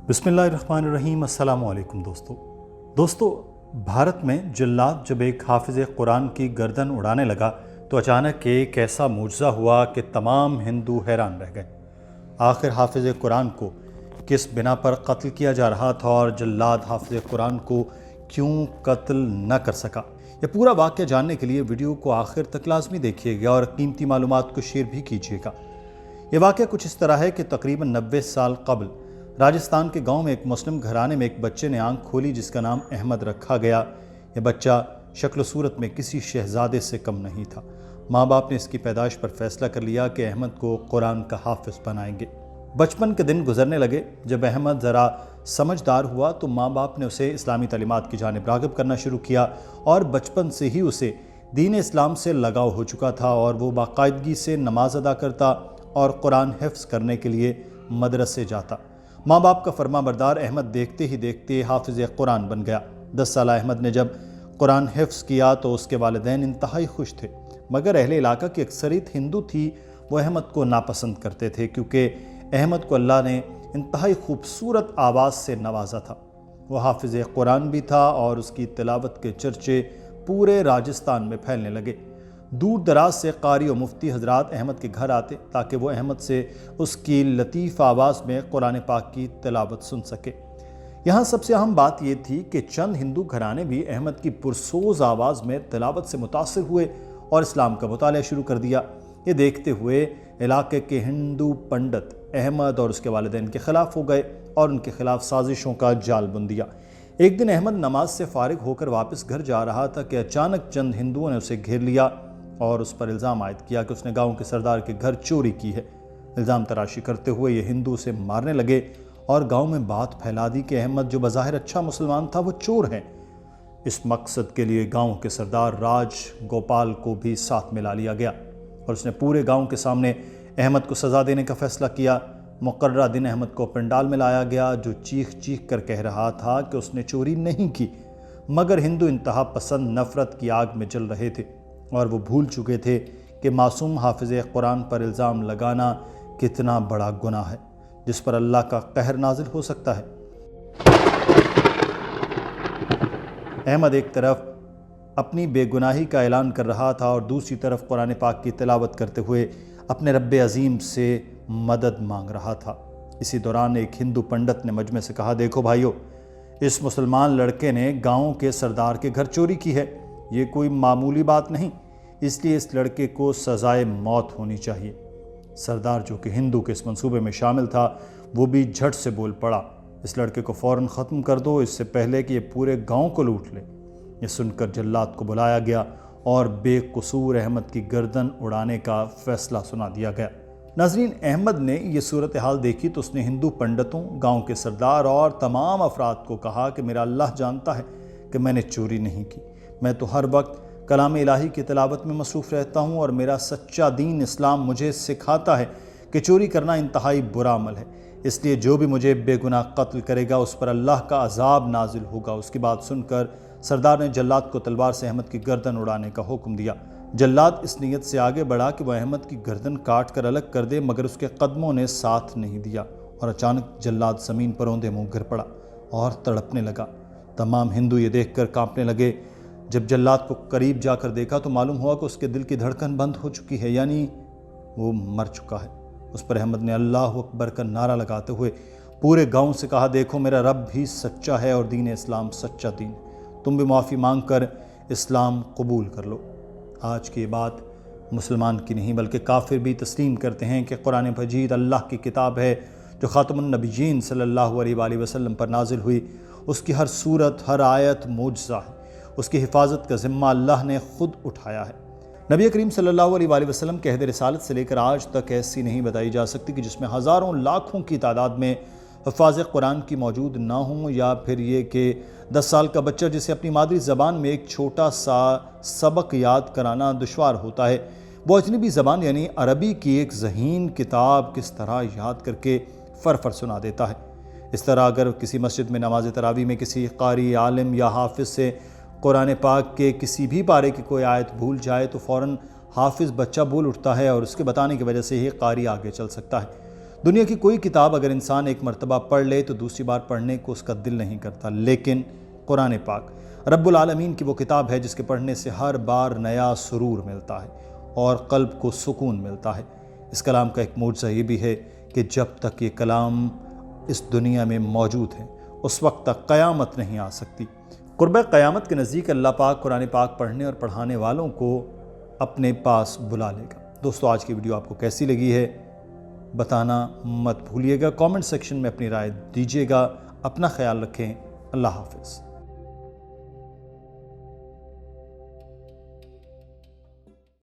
बिस्मिल्लाहिर्रहमानिर्रहीम। अस्सलाम वालेकुम दोस्तों, भारत में जल्लाद जब एक हाफिज़ कुरान की गर्दन उड़ाने लगा तो अचानक एक ऐसा मुजज़ा हुआ कि तमाम हिंदू हैरान रह गए। आखिर हाफिज़ कुरान को किस बिना पर कत्ल किया जा रहा था और जल्लाद हाफिज़ कुरान को क्यों कत्ल न कर सका? ये पूरा वाक़या जानने के लिए वीडियो को आखिर तक लाजमी देखिएगा और कीमती मालूमात को शेयर भी कीजिएगा। ये वाक़या कुछ इस तरह है कि तकरीबन 90 साल कबल राजस्थान के गांव में एक मुस्लिम घराने में एक बच्चे ने आंख खोली जिसका नाम अहमद रखा गया। यह बच्चा शक्ल सूरत में किसी शहजादे से कम नहीं था। माँ बाप ने इसकी पैदाइश पर फैसला कर लिया कि अहमद को कुरान का हाफिज़ बनाएंगे। बचपन के दिन गुजरने लगे। जब अहमद ज़रा समझदार हुआ तो माँ बाप ने उसे इस्लामी तालीमात की जानिब राग़िब करना शुरू किया और बचपन से ही उसे दीन इस्लाम से लगाव हो चुका था और वो बाकायदगी से नमाज अदा करता और कुरान हिफ्ज़ करने के लिए मदरसे जाता। माँ बाप का फरमाबरदार अहमद देखते ही देखते हाफिज़ कुरान बन गया। 10 साल अहमद ने जब कुरान हिफ्ज़ किया तो उसके वालिदैन इंतहाई खुश थे, मगर अहले इलाका की अक्सरियत हिंदू थी। वो अहमद को नापसंद करते थे क्योंकि अहमद को अल्लाह ने इंतहाई खूबसूरत आवाज़ से नवाजा था। वो हाफिज़ कुरान भी था और उसकी तिलावत के चर्चे पूरे राजस्थान में फैलने लगे। दूर दराज से कारी और मुफ्ती हजरात अहमद के घर आते ताकि वो अहमद से उसकी लतीफ़ आवाज़ में कुरान पाक की तिलावत सुन सके। यहाँ सबसे अहम बात ये थी कि चंद हिंदू घराने भी अहमद की पुरसोज आवाज़ में तिलावत से मुतासिर हुए और इस्लाम का मुताला शुरू कर दिया। ये देखते हुए इलाके के हिंदू पंडित अहमद और उसके वालिदैन के ख़िलाफ़ हो गए और उनके ख़िलाफ़ साजिशों का जाल बुन दिया। एक दिन अहमद नमाज से फारिग होकर वापस घर जा रहा था कि अचानक चंद हिंदुओं ने उसे घेर लिया और उस पर इल्ज़ाम आयद किया कि उसने गांव के सरदार के घर चोरी की है। इल्ज़ाम तराशी करते हुए ये हिंदू उसे मारने लगे और गांव में बात फैला दी कि अहमद जो बज़ाहिर अच्छा मुसलमान था वो चोर है। इस मकसद के लिए गांव के सरदार राज गोपाल को भी साथ मिला लिया गया और उसने पूरे गांव के सामने अहमद को सज़ा देने का फ़ैसला किया। मुकर्ररा दिन अहमद को पंडाल में लाया गया जो चीख चीख कर कह रहा था कि उसने चोरी नहीं की, मगर हिंदू इंतहा पसंद नफ़रत की आग में जल रहे थे और वो भूल चुके थे कि मासूम हाफिज़ कुरान पर इल्ज़ाम लगाना कितना बड़ा गुनाह है जिस पर अल्लाह का कहर नाजिल हो सकता है। अहमद एक तरफ अपनी बेगुनाही का ऐलान कर रहा था और दूसरी तरफ कुरान पाक की तिलावत करते हुए अपने रब्बे अज़ीम से मदद मांग रहा था। इसी दौरान एक हिंदू पंडित ने मजमे से कहा, देखो भाइयों, इस मुसलमान लड़के ने गाँव के सरदार के घर चोरी की है। ये कोई मामूली बात नहीं, इसलिए इस लड़के को सज़ाए मौत होनी चाहिए। सरदार जो कि हिंदू के इस मंसूबे में शामिल था वो भी झट से बोल पड़ा, इस लड़के को फ़ौरन ख़त्म कर दो इससे पहले कि ये पूरे गांव को लूट ले। ये सुनकर जल्लाद को बुलाया गया और बेकसूर अहमद की गर्दन उड़ाने का फ़ैसला सुना दिया गया। नाज़रीन, अहमद ने ये सूरत हाल देखी तो उसने हिंदू पंडितों, गाँव के सरदार और तमाम अफराद को कहा कि मेरा अल्लाह जानता है कि मैंने चोरी नहीं की। मैं तो हर वक्त कलाम इलाही की तिलावत में मसरूफ़ रहता हूँ और मेरा सच्चा दीन इस्लाम मुझे सिखाता है कि चोरी करना इंतहाई बुरा अमल है, इसलिए जो भी मुझे बेगुनाह कत्ल करेगा उस पर अल्लाह का अजाब नाजिल होगा। उसकी बात सुनकर सरदार ने जल्लाद को तलवार से अहमद की गर्दन उड़ाने का हुक्म दिया। जल्लाद इस नीयत से आगे बढ़ा कि वह अहमद की गर्दन काट कर अलग कर दे, मगर उसके कदमों ने साथ नहीं दिया और अचानक जल्लाद ज़मीन पर औंधे मुँह गिर पड़ा और तड़पने लगा। तमाम हिंदू ये देख कर काँपने लगे। जब जल्लाद को करीब जाकर देखा तो मालूम हुआ कि उसके दिल की धड़कन बंद हो चुकी है, यानी वो मर चुका है। उस पर अहमद ने अल्लाह अकबर का नारा लगाते हुए पूरे गांव से कहा, देखो मेरा रब भी सच्चा है और दीन इस्लाम सच्चा दीन, तुम भी माफ़ी मांग कर इस्लाम कबूल कर लो। आज की बात मुसलमान की नहीं बल्कि काफिर भी तस्लीम करते हैं कि कुरान मजीद अल्लाह की किताब है जो ख़ातमुन नबीयीन सल्लल्लाहु अलैहि वसल्लम पर नाजिल हुई। उसकी हर सूरत, हर आयत मुजज़ा है। उसकी हिफाजत का ज़िम्मा अल्लाह ने ख़ुद उठाया है। नबी करीम सल्लल्लाहु अलैहि वसल्लम के अहद रिसालत से लेकर आज तक ऐसी नहीं बताई जा सकती कि जिसमें हज़ारों लाखों की तादाद में हफ़ाज़ कुरान की मौजूद ना हों, या फिर ये कि 10 साल का बच्चा जिसे अपनी मादरी ज़बान में एक छोटा सा सबक याद कराना दुश्वार होता है, वो अजनबी ज़बान यानी अरबी की एक ज़हीन किताब किस तरह याद करके फ़र सुना देता है। इस तरह अगर किसी मस्जिद में नमाज तरावी में किसी कारी, आलिम या हाफिज़ से कुरान पाक के किसी भी पारे की कोई आयत भूल जाए तो फ़ौरन हाफिज़ बच्चा बोल उठता है और उसके बताने की वजह से ही कारी आगे चल सकता है। دنیا کی کوئی کتاب اگر انسان ایک مرتبہ پڑھ لے تو دوسری بار پڑھنے کو اس کا دل نہیں کرتا، لیکن قرآن پاک رب العالمین کی وہ کتاب ہے جس کے پڑھنے سے ہر بار نیا سرور ملتا ہے اور قلب کو سکون ملتا ہے۔ اس کلام کا ایک معجزہ یہ بھی ہے کہ جب تک یہ کلام اس دنیا میں موجود ہے اس وقت تک قیامت نہیں آ سکتی۔ قرب قیامت کے نزدیک اللہ پاک قرآن پاک پڑھنے اور پڑھانے والوں کو اپنے پاس بلا لے گا۔ دوستو، آج کی ویڈیو آپ کو کیسی لگی ہے بتانا مت بھولیے گا، کامنٹ سیکشن میں اپنی رائے دیجیے گا۔ اپنا خیال رکھیں، اللہ حافظ۔